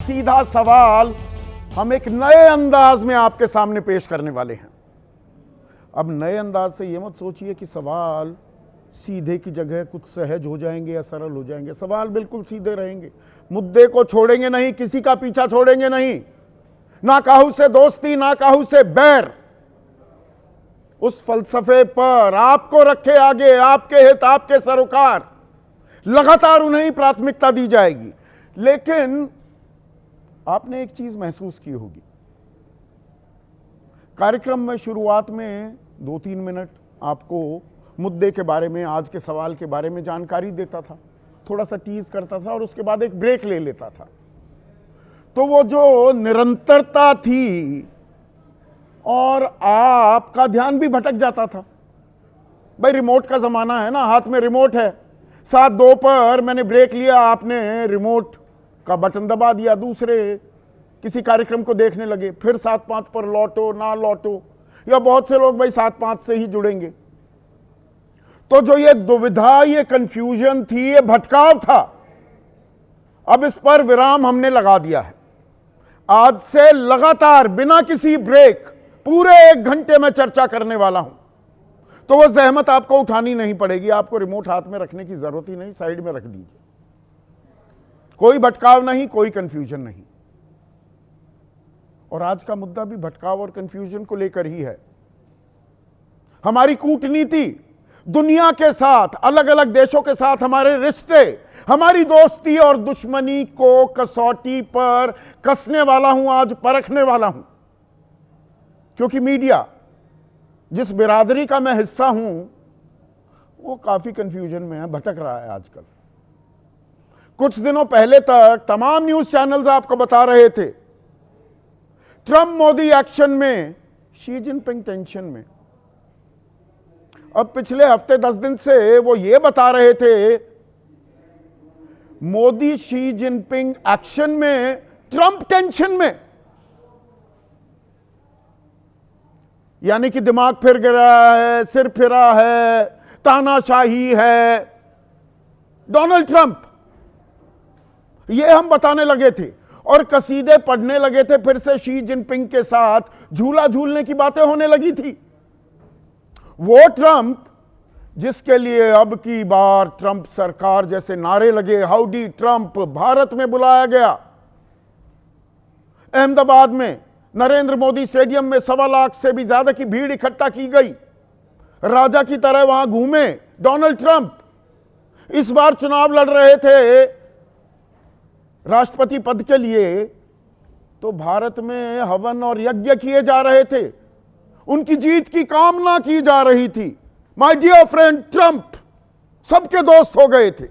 सीधा सवाल हम एक नए अंदाज में आपके सामने पेश करने वाले हैं। अब नए अंदाज से ये मत सोचिए कि सवाल सीधे की जगह कुछ सहज हो जाएंगे या सरल हो जाएंगे। सवाल बिल्कुल सीधे रहेंगे, मुद्दे को छोड़ेंगे नहीं, किसी का पीछा छोड़ेंगे नहीं। ना काहू से दोस्ती, ना काहू से बैर। उस फलसफे पर आपको रखे आगे, आपके हित, आपके सरोकार, लगातार उन्हें प्राथमिकता दी जाएगी। लेकिन आपने एक चीज महसूस की होगी, कार्यक्रम में शुरुआत में 2-3 मिनट आपको मुद्दे के बारे में, आज के सवाल के बारे में जानकारी देता था, थोड़ा सा टीज करता था और उसके बाद एक ब्रेक ले लेता था। तो वो जो निरंतरता थी और आपका ध्यान भी भटक जाता था। भाई रिमोट का जमाना है ना, हाथ में रिमोट है। 7:02 पर मैंने ब्रेक लिया, आपने रिमोट का बटन दबा दिया, दूसरे किसी कार्यक्रम को देखने लगे। फिर 7:05 पर लौटो ना लौटो, या बहुत से लोग भाई 7:05 से ही जुड़ेंगे। तो जो ये दुविधा, ये कंफ्यूजन थी, ये भटकाव था, अब इस पर विराम हमने लगा दिया है। आज से लगातार बिना किसी ब्रेक पूरे 1 घंटे में चर्चा करने वाला हूं। तो वो जहमत आपको उठानी नहीं पड़ेगी, आपको रिमोट हाथ में रखने की जरूरत ही नहीं, साइड में रख दीजिए। कोई भटकाव नहीं, कोई कंफ्यूजन नहीं। और आज का मुद्दा भी भटकाव और कंफ्यूजन को लेकर ही है। हमारी कूटनीति, दुनिया के साथ, अलग अलग देशों के साथ हमारे रिश्ते, हमारी दोस्ती और दुश्मनी को कसौटी पर कसने वाला हूं, आज परखने वाला हूं। क्योंकि मीडिया, जिस बिरादरी का मैं हिस्सा हूं, वो काफी कंफ्यूजन में है, भटक रहा है आजकल। कुछ दिनों पहले तक तमाम न्यूज चैनल्स आपको बता रहे थे ट्रंप मोदी एक्शन में, शी जिनपिंग टेंशन में। अब पिछले हफ्ते 10 दिन से वो ये बता रहे थे मोदी शी जिनपिंग एक्शन में, ट्रंप टेंशन में। यानी कि दिमाग फिर गिरा है, सिर फिरा है, तानाशाही है, डोनाल्ड ट्रंप, ये हम बताने लगे थे और कसीदे पढ़ने लगे थे। फिर से शी जिनपिंग के साथ झूला झूलने की बातें होने लगी थी। वो ट्रंप जिसके लिए अब की बार ट्रंप सरकार जैसे नारे लगे, हाउडी ट्रंप, भारत में बुलाया गया। अहमदाबाद में नरेंद्र मोदी स्टेडियम में 1.25 लाख से भी ज्यादा की भीड़ इकट्ठा की गई। राजा की तरह वहां घूमे डोनाल्ड ट्रंप। इस बार चुनाव लड़ रहे थे राष्ट्रपति पद के लिए, तो भारत में हवन और यज्ञ किए जा रहे थे, उनकी जीत की कामना की जा रही थी। माय डियर फ्रेंड ट्रंप सबके दोस्त हो गए थे।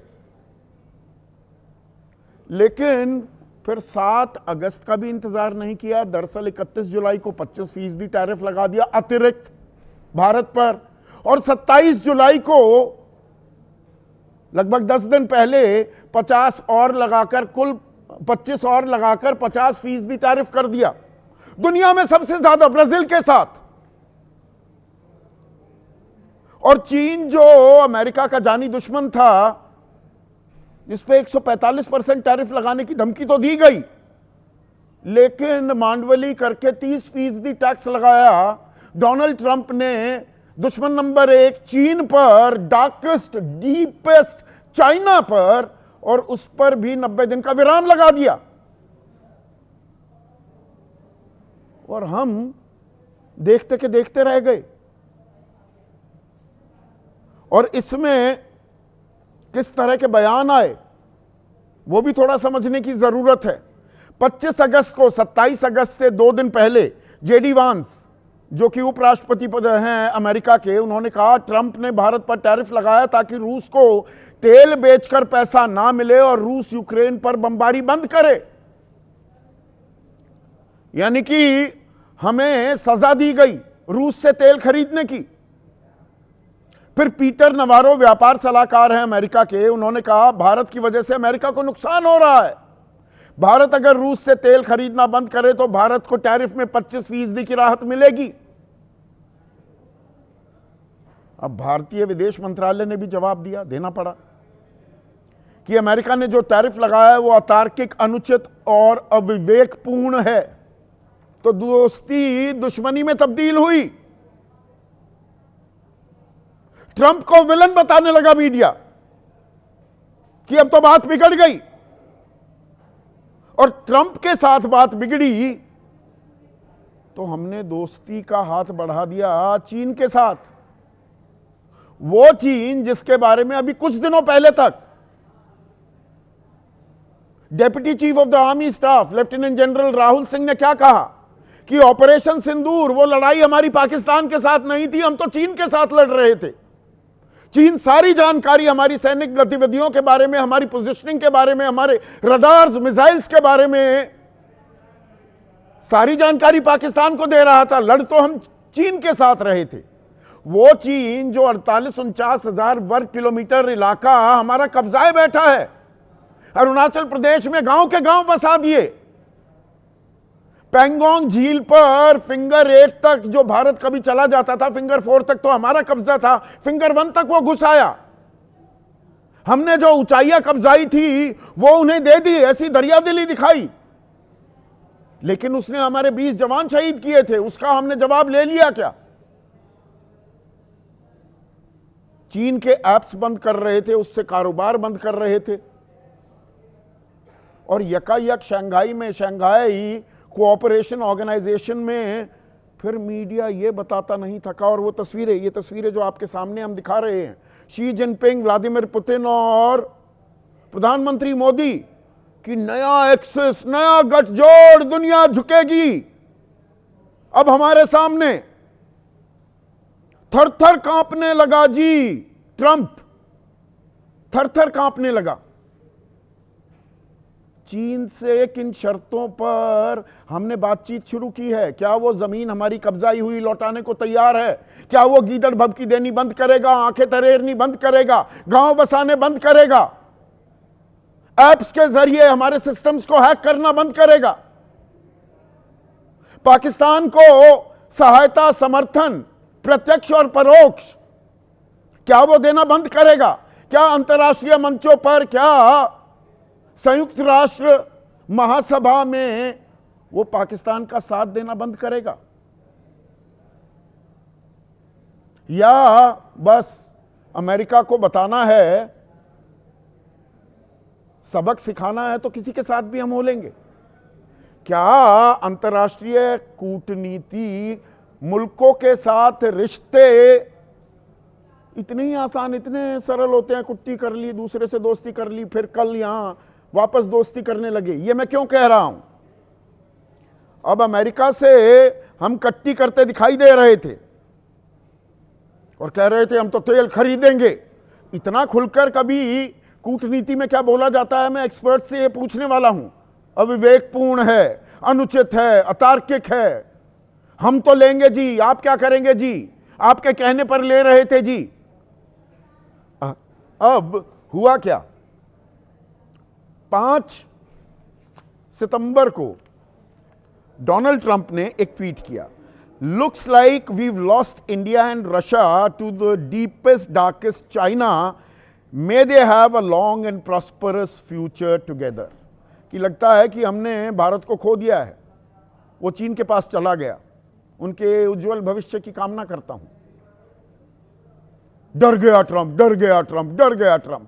लेकिन फिर 7 अगस्त का भी इंतजार नहीं किया। दरअसल 31 जुलाई को 25% टैरिफ लगा दिया अतिरिक्त भारत पर, और 27 जुलाई को लगभग 10 दिन पहले 50 और लगाकर, कुल 25 और लगाकर 50% टैरिफ कर दिया। दुनिया में सबसे ज्यादा ब्राजील के साथ। और चीन जो अमेरिका का जानी दुश्मन था, जिस पे 145% टैरिफ लगाने की धमकी तो दी गई, लेकिन मांडवली करके 30% टैक्स लगाया। डोनाल्ड ट्रंप ने दुश्मन नंबर 1 चीन पर, डार्केस्ट डीपेस्ट चाइना पर, और उस पर भी 90 दिन का विराम लगा दिया। और हम देखते के देखते रह गए। और इसमें किस तरह के बयान आए वो भी थोड़ा समझने की जरूरत है। 25 अगस्त को, 27 अगस्त से 2 दिन पहले, जेडी वांस जो कि उपराष्ट्रपति पद हैं अमेरिका के, उन्होंने कहा ट्रंप ने भारत पर टैरिफ लगाया ताकि रूस को तेल बेचकर पैसा ना मिले और रूस यूक्रेन पर बमबारी बंद करे। यानी कि हमें सजा दी गई रूस से तेल खरीदने की। फिर पीटर नवारो, व्यापार सलाहकार हैं अमेरिका के, उन्होंने कहा भारत की वजह से अमेरिका को नुकसान हो रहा है। भारत अगर रूस से तेल खरीदना बंद करे तो भारत को टैरिफ में 25% की राहत मिलेगी। अब भारतीय विदेश मंत्रालय ने भी जवाब दिया, देना पड़ा कि अमेरिका ने जो टैरिफ लगाया है वो अतार्किक, अनुचित और अविवेकपूर्ण है, तो दोस्ती दुश्मनी में तब्दील हुई। ट्रंप को विलन बताने लगा मीडिया कि अब तो बात बिगड़ गई, और ट्रंप के साथ बात बिगड़ी तो हमने दोस्ती का हाथ बढ़ा दिया चीन के साथ। वो चीन जिसके बारे में अभी कुछ दिनों पहले तक deputy chief of the army staff lieutenant general Rahul Singh ने क्या कहा कि ऑपरेशन सिंदूर, वो लड़ाई हमारी पाकिस्तान के साथ नहीं थी, हम तो चीन के साथ लड़ रहे थे। चीन सारी जानकारी हमारी सैनिक गतिविधियों के बारे में, हमारी पोजीशनिंग के बारे में, हमारे रडार्स, मिसाइल्स के बारे में सारी जानकारी पाकिस्तान को दे रहा था। लड़ तो हम चीन के साथ रहे थे। वो चीन जो 48-49 हजार वर्ग किलोमीटर इलाका हमारा कब्जाए बैठा है, अरुणाचल प्रदेश में गांव के गांव बसा दिए। पैंगोंग झील पर फिंगर 8 तक जो भारत कभी चला जाता था, फिंगर 4 तक तो हमारा कब्जा था, फिंगर 1 तक वो घुस आया। हमने जो ऊंचाइयां कब्जाई थी वो उन्हें दे दी, ऐसी दरियादिली दिखाई, लेकिन उसने हमारे 20 जवान शहीद किए थे, उसका हमने जवाब ले लिया क्या? चीन के ऐप्स बंद कर रहे थे, उससे कारोबार बंद कर रहे थे, और यकायक शंघाई कोऑपरेशन ऑर्गेनाइजेशन में फिर मीडिया ये बताता नहीं थका। और वो तस्वीरें, ये तस्वीरें जो आपके सामने हम दिखा रहे हैं, शी जिनपिंग, व्लादिमीर पुतिन और प्रधानमंत्री मोदी की नया एक्सिस, नया गठजोड़, दुनिया झुकेगी अब हमारे सामने। थर थर कांपने लगा जी ट्रंप, थर थर कांपने लगा। चीन से किन शर्तों पर हमने बातचीत शुरू की है? क्या वो जमीन हमारी कब्जाई हुई लौटाने को तैयार है? क्या वो गीदड़ भभकी देनी बंद करेगा, आंखें तरेरनी बंद करेगा, गांव बसाने बंद करेगा, ऐप्स के जरिए हमारे सिस्टम्स को हैक करना बंद करेगा, पाकिस्तान को सहायता, समर्थन प्रत्यक्ष और परोक्ष क्या वो देना बंद करेगा? क्या अंतर्राष्ट्रीय मंचों पर, क्या संयुक्त राष्ट्र महासभा में वो पाकिस्तान का साथ देना बंद करेगा? या बस अमेरिका को बताना है, सबक सिखाना है तो किसी के साथ भी हम हो लेंगे? क्या अंतर्राष्ट्रीय कूटनीति, मुल्कों के साथ रिश्ते इतने ही आसान, इतने सरल होते हैं? कुट्टी कर ली, दूसरे से दोस्ती कर ली, फिर कल यहां वापस दोस्ती करने लगे। ये मैं क्यों कह रहा हूं? अब अमेरिका से हम कट्टी करते दिखाई दे रहे थे और कह रहे थे हम तो तेल खरीदेंगे। इतना खुलकर कभी कूटनीति में क्या बोला जाता है, मैं एक्सपर्ट से ये पूछने वाला हूं। अविवेकपूर्ण है, अनुचित है, अतार्किक है। हम तो लेंगे जी, आप क्या करेंगे जी, आपके कहने पर ले रहे थे जी। अब हुआ क्या? 5 सितंबर को डोनाल्ड ट्रंप ने एक ट्वीट किया, looks like we've lost India and Russia to the deepest darkest China, may they have a long and prosperous future together. कि लगता है कि हमने भारत को खो दिया है, वो चीन के पास चला गया। उनके उज्जवल भविष्य की कामना करता हूं। डर गया ट्रंप, डर गया ट्रंप, डर गया ट्रंप।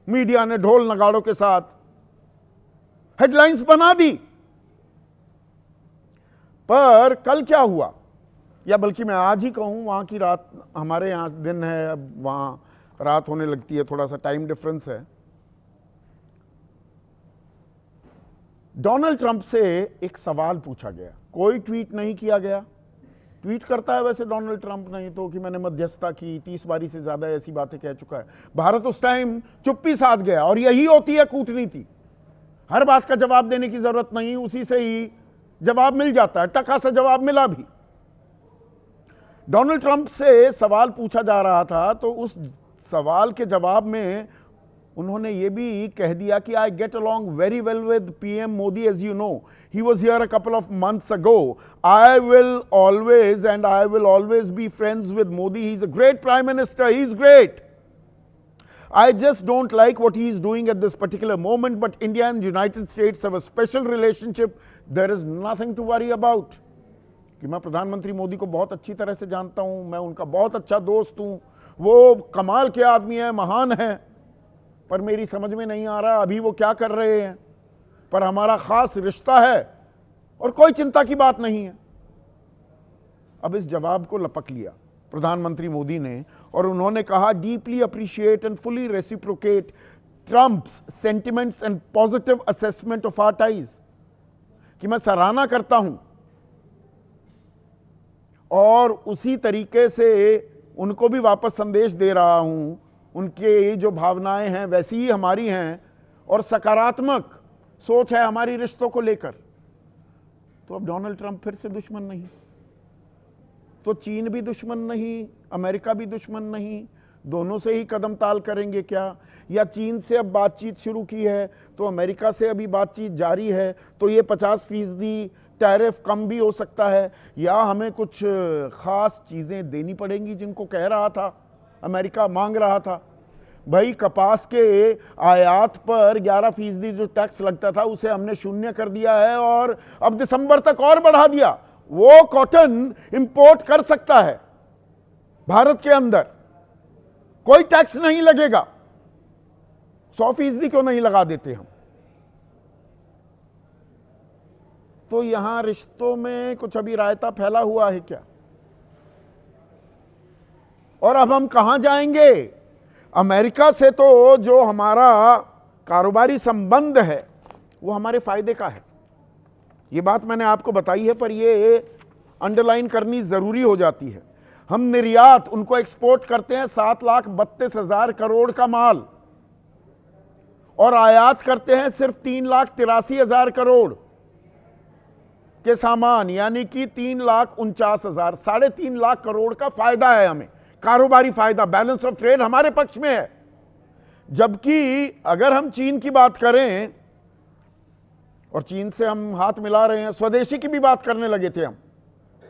मीडिया ने ढोल नगाड़ों के साथ हेडलाइंस बना दी। पर कल क्या हुआ, या बल्कि मैं आज ही कहूं, वहां की रात, हमारे यहां दिन है, अब वहां रात होने लगती है, थोड़ा सा टाइम डिफरेंस है। डोनाल्ड ट्रंप से एक सवाल पूछा गया, कोई ट्वीट नहीं किया गया। ट्वीट करता है वैसे डोनाल्ड ट्रंप, नहीं तो कि मैंने मध्यस्थता की, 30 बारी से ज्यादा ऐसी बातें कह चुका है। भारत उस टाइम चुप्पी साध गया, और यही होती है कूटनीति। हर बात का जवाब देने की जरूरत नहीं, उसी से ही जवाब मिल जाता है। टका सा जवाब मिला भी। डोनाल्ड ट्रंप से सवाल पूछा जा रहा था, तो उस सवाल के जवाब में उन्होंने ये भी कह दिया कि I get along very well with PM Modi, as you know he was here a couple of months ago. I will always be friends with Modi. He's a great prime minister, he's great. I just don't like what he is doing at this particular moment, but India and United States have a special relationship. There is nothing to worry about. कि मैं प्रधानमंत्री मोदी को बहुत अच्छी तरह से जानता हूं, मैं उनका बहुत अच्छा दोस्त हूं, वो कमाल के आदमी है, महान है, पर मेरी समझ में नहीं आ रहा अभी वो क्या कर रहे हैं, पर हमारा खास रिश्ता है और कोई चिंता की बात नहीं है। अब इस जवाब को लपक लिया प्रधानमंत्री मोदी ने और उन्होंने कहा, deeply appreciate and fully reciprocate Trump's sentiments and positive assessment of our ties, कि मैं सराहना करता हूं और उसी तरीके से उनको भी वापस संदेश दे रहा हूं, उनके जो भावनाएं हैं वैसी ही हमारी हैं और सकारात्मक सोच है हमारी रिश्तों को लेकर। तो अब डोनाल्ड ट्रंप फिर से दुश्मन नहीं, तो चीन भी दुश्मन नहीं, अमेरिका भी दुश्मन नहीं, दोनों से ही कदम ताल करेंगे क्या? या चीन से अब बातचीत शुरू की है तो अमेरिका से अभी बातचीत जारी है, तो ये 50% टैरिफ कम भी हो सकता है, या हमें कुछ खास चीज़ें देनी पड़ेंगी जिनको कह रहा था अमेरिका, मांग रहा था। भाई कपास के आयात पर 11% जो टैक्स लगता था उसे हमने शून्य कर दिया है और अब दिसंबर तक और बढ़ा दिया। वो कॉटन इंपोर्ट कर सकता है भारत के अंदर, कोई टैक्स नहीं लगेगा। 100% क्यों नहीं लगा देते हम? तो यहां रिश्तों में कुछ अभी रायता फैला हुआ है क्या? और अब हम कहां जाएंगे? अमेरिका से तो जो हमारा कारोबारी संबंध है वो हमारे फायदे का है, ये बात मैंने आपको बताई है, पर ये अंडरलाइन करनी जरूरी हो जाती है। हम निर्यात उनको एक्सपोर्ट करते हैं 7,32,000 करोड़ का माल और आयात करते हैं सिर्फ 3,83,000 करोड़ के सामान, यानी कि 3,49,000, 3.5 लाख करोड़ का फायदा है हमें, कारोबारी फायदा, बैलेंस ऑफ ट्रेड हमारे पक्ष में है। जबकि अगर हम चीन की बात करें, और चीन से हम हाथ मिला रहे हैं, स्वदेशी की भी बात करने लगे थे, हम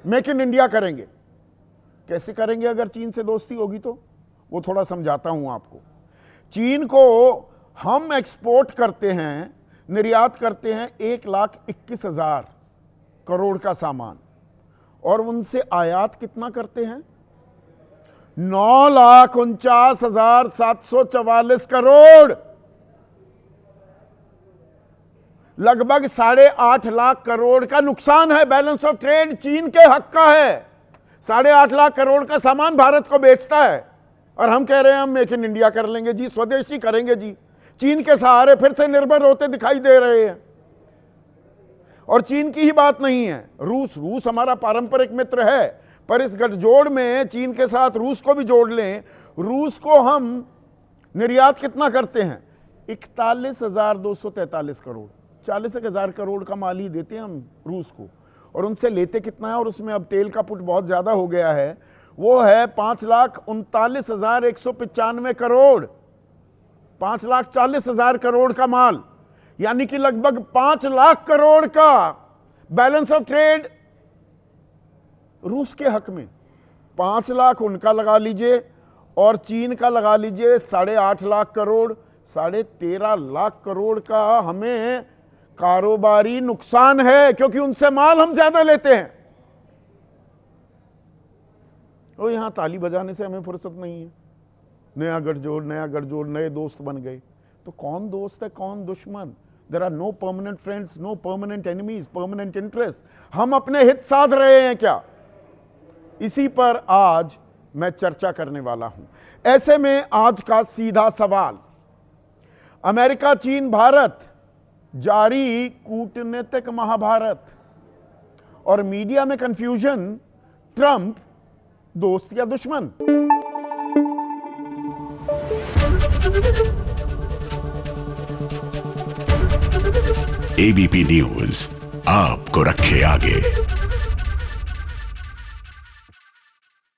मेक इन इंडिया करेंगे। कैसे करेंगे अगर चीन से दोस्ती होगी? तो वो थोड़ा समझाता हूं आपको। चीन को हम एक्सपोर्ट करते हैं, निर्यात करते हैं 1,21,000 करोड़ का सामान, और उनसे आयात कितना करते हैं? 9,49,744 करोड़, लगभग 8.5 लाख करोड़ का नुकसान है। बैलेंस ऑफ ट्रेड चीन के हक का है। 8.5 लाख करोड़ का सामान भारत को बेचता है और हम कह रहे हैं हम मेक इन इंडिया कर लेंगे जी, स्वदेशी करेंगे जी। चीन के सहारे फिर से निर्भर होते दिखाई दे रहे हैं। और चीन की ही बात नहीं है, रूस हमारा पारंपरिक मित्र है, पर इस गठजोड़ में चीन के साथ रूस को भी जोड़ लें। रूस को हम निर्यात कितना करते हैं? 41,243 करोड़, 40,000 करोड़ का माल ही देते हैं हम रूस को, और उनसे लेते कितना है? और उसमें अब तेल का पुट बहुत ज्यादा हो गया है, वो है 5,39,195 करोड़, 5,40,000 करोड़ का माल, यानी कि लगभग 5 लाख करोड़ का बैलेंस ऑफ ट्रेड रूस के हक में। 5 लाख उनका लगा लीजिए और चीन का लगा लीजिए 8.5 लाख करोड़, 13.5 लाख करोड़ का हमें कारोबारी नुकसान है, क्योंकि उनसे माल हम ज्यादा लेते हैं। तो यहां ताली बजाने से हमें फुर्सत नहीं है। नया गठजोड़, नए दोस्त बन गए। तो कौन दोस्त है, कौन दुश्मन? There are no permanent friends, no permanent enemies, permanent interest. हम अपने हित साध रहे हैं क्या? इसी पर आज मैं चर्चा करने वाला हूं। ऐसे में आज का सीधा सवाल, अमेरिका, चीन, भारत, जारी कूटनीतिक महाभारत और मीडिया में कंफ्यूजन, ट्रंप दोस्त या दुश्मन? एबीपी न्यूज आपको रखे आगे।